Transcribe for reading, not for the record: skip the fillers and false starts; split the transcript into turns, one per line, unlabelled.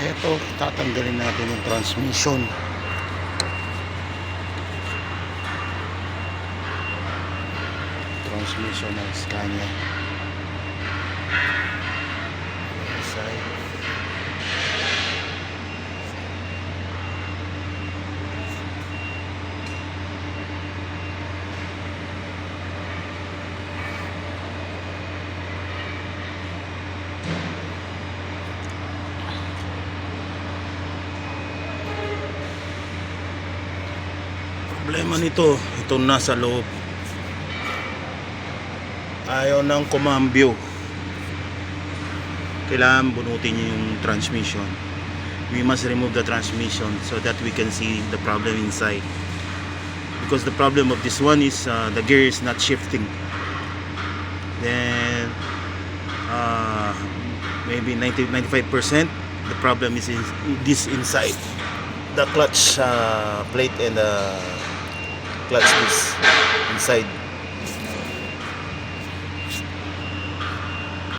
Eto, tatanggalin natin yung transmission. Transmission ng Scania. Side. Problema nito, ito nasa loob. Ayaw ng kumambyo. Kailangan bunutin nyo yung transmission. We must remove the transmission so that we can see the problem inside. Because the problem of this one is the gear is not shifting. Then maybe 90-95% the problem is in this inside. The clutch plate and the clutch disc inside.